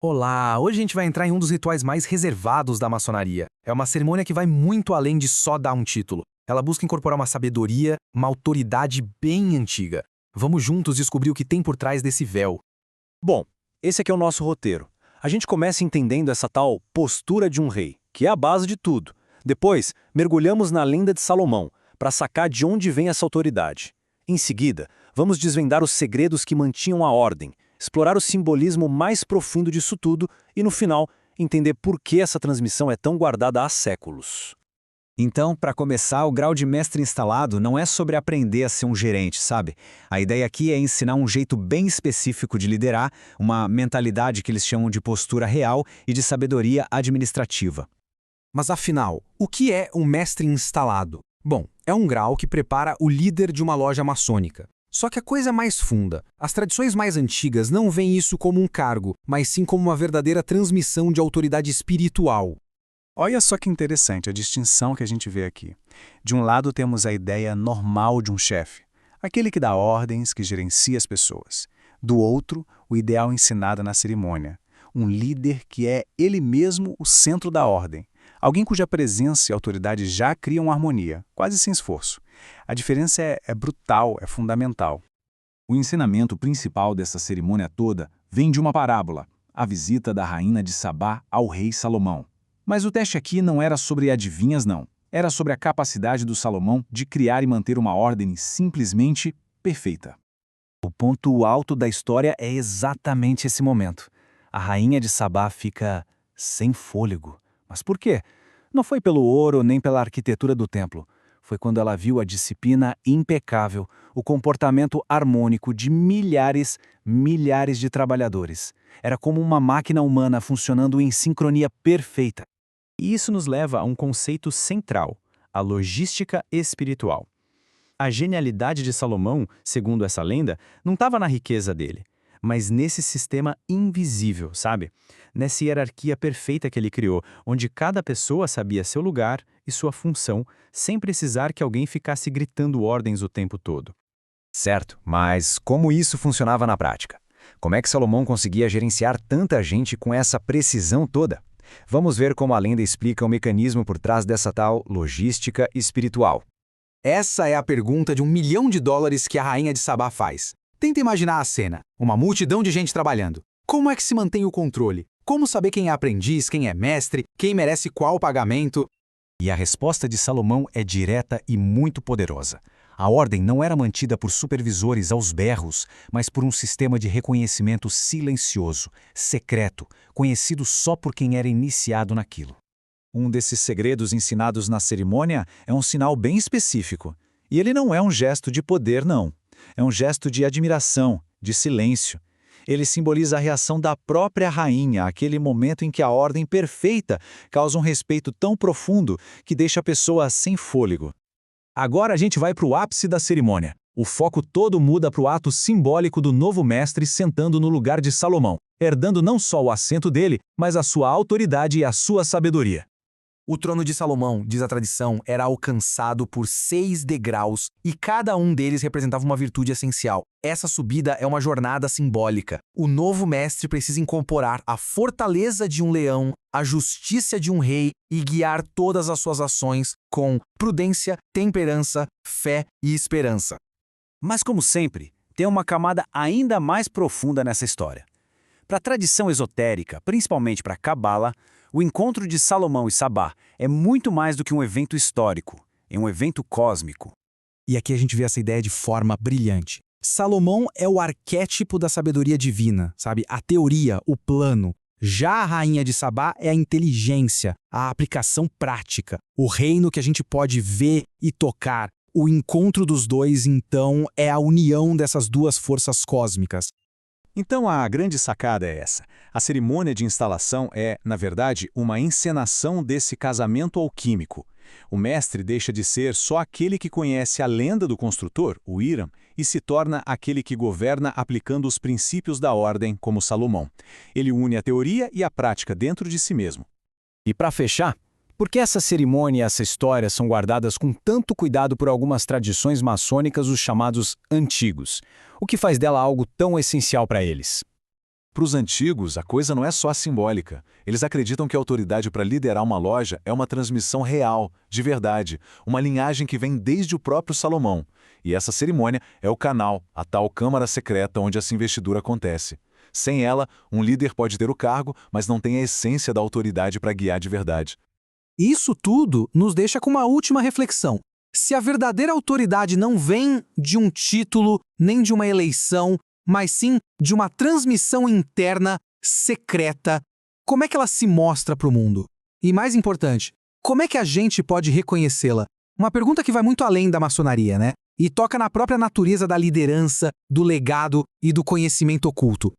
Olá! Hoje a gente vai entrar em um dos rituais mais reservados da maçonaria. É uma cerimônia que vai muito além de só dar um título. Ela busca incorporar uma sabedoria, uma autoridade bem antiga. Vamos juntos descobrir o que tem por trás desse véu. Bom, esse aqui é o nosso roteiro. A gente começa entendendo essa tal postura de um rei, que é a base de tudo. Depois, mergulhamos na lenda de Salomão, para sacar de onde vem essa autoridade. Em seguida, vamos desvendar os segredos que mantinham a ordem, explorar o simbolismo mais profundo disso tudo e, no final, entender por que essa transmissão é tão guardada há séculos. Então, para começar, o grau de mestre instalado não é sobre aprender a ser um gerente, sabe? A ideia aqui é ensinar um jeito bem específico de liderar, uma mentalidade que eles chamam de postura real e de sabedoria administrativa. Mas afinal, o que é um mestre instalado? Bom, é um grau que prepara o líder de uma loja maçônica. Só que a coisa é mais funda. As tradições mais antigas não veem isso como um cargo, mas sim como uma verdadeira transmissão de autoridade espiritual. Olha só que interessante a distinção que a gente vê aqui. De um lado temos a ideia normal de um chefe, aquele que dá ordens, que gerencia as pessoas. Do outro, o ideal ensinado na cerimônia, um líder que é ele mesmo o centro da ordem, alguém cuja presença e autoridade já criam harmonia, quase sem esforço. A diferença é brutal, é fundamental. O ensinamento principal dessa cerimônia toda vem de uma parábola, a visita da rainha de Sabá ao rei Salomão. Mas o teste aqui não era sobre adivinhas, não. Era sobre a capacidade do Salomão de criar e manter uma ordem simplesmente perfeita. O ponto alto da história é exatamente esse momento. A rainha de Sabá fica sem fôlego. Mas por quê? Não foi pelo ouro nem pela arquitetura do templo. Foi quando ela viu a disciplina impecável, o comportamento harmônico de milhares de trabalhadores. Era como uma máquina humana funcionando em sincronia perfeita. E isso nos leva a um conceito central, a logística espiritual. A genialidade de Salomão, segundo essa lenda, não estava na riqueza dele, mas nesse sistema invisível, sabe? Nessa hierarquia perfeita que ele criou, onde cada pessoa sabia seu lugar e sua função, sem precisar que alguém ficasse gritando ordens o tempo todo. Certo, mas como isso funcionava na prática? Como é que Salomão conseguia gerenciar tanta gente com essa precisão toda? Vamos ver como a lenda explica o mecanismo por trás dessa tal logística espiritual. Essa é a pergunta de $1 milhão que a rainha de Sabá faz. Tenta imaginar a cena, uma multidão de gente trabalhando. Como é que se mantém o controle? Como saber quem é aprendiz, quem é mestre, quem merece qual pagamento? E a resposta de Salomão é direta e muito poderosa. A ordem não era mantida por supervisores aos berros, mas por um sistema de reconhecimento silencioso, secreto, conhecido só por quem era iniciado naquilo. Um desses segredos ensinados na cerimônia é um sinal bem específico. E ele não é um gesto de poder, não. É um gesto de admiração, de silêncio. Ele simboliza a reação da própria rainha, aquele momento em que a ordem perfeita causa um respeito tão profundo que deixa a pessoa sem fôlego. Agora a gente vai para o ápice da cerimônia. O foco todo muda para o ato simbólico do novo mestre sentando no lugar de Salomão, herdando não só o assento dele, mas a sua autoridade e a sua sabedoria. O trono de Salomão, diz a tradição, era alcançado por 6 degraus e cada um deles representava uma virtude essencial. Essa subida é uma jornada simbólica. O novo mestre precisa incorporar a fortaleza de um leão, a justiça de um rei e guiar todas as suas ações com prudência, temperança, fé e esperança. Mas, como sempre, tem uma camada ainda mais profunda nessa história. Para a tradição esotérica, principalmente para a Cabala, o encontro de Salomão e Sabá é muito mais do que um evento histórico, é um evento cósmico. E aqui a gente vê essa ideia de forma brilhante. Salomão é o arquétipo da sabedoria divina, sabe? A teoria, o plano. Já a rainha de Sabá é a inteligência, a aplicação prática, o reino que a gente pode ver e tocar. O encontro dos dois, então, é a união dessas duas forças cósmicas. Então a grande sacada é essa. A cerimônia de instalação é, na verdade, uma encenação desse casamento alquímico. O mestre deixa de ser só aquele que conhece a lenda do construtor, o Hiram, e se torna aquele que governa aplicando os princípios da ordem, como Salomão. Ele une a teoria e a prática dentro de si mesmo. E para fechar, por que essa cerimônia e essa história são guardadas com tanto cuidado por algumas tradições maçônicas, os chamados antigos? O que faz dela algo tão essencial para eles? Para os antigos, a coisa não é só simbólica. Eles acreditam que a autoridade para liderar uma loja é uma transmissão real, de verdade, uma linhagem que vem desde o próprio Salomão. E essa cerimônia é o canal, a tal câmara secreta onde essa investidura acontece. Sem ela, um líder pode ter o cargo, mas não tem a essência da autoridade para guiar de verdade. Isso tudo nos deixa com uma última reflexão. Se a verdadeira autoridade não vem de um título, nem de uma eleição, mas sim de uma transmissão interna, secreta, como é que ela se mostra para o mundo? E mais importante, como é que a gente pode reconhecê-la? Uma pergunta que vai muito além da maçonaria, né? E toca na própria natureza da liderança, do legado e do conhecimento oculto.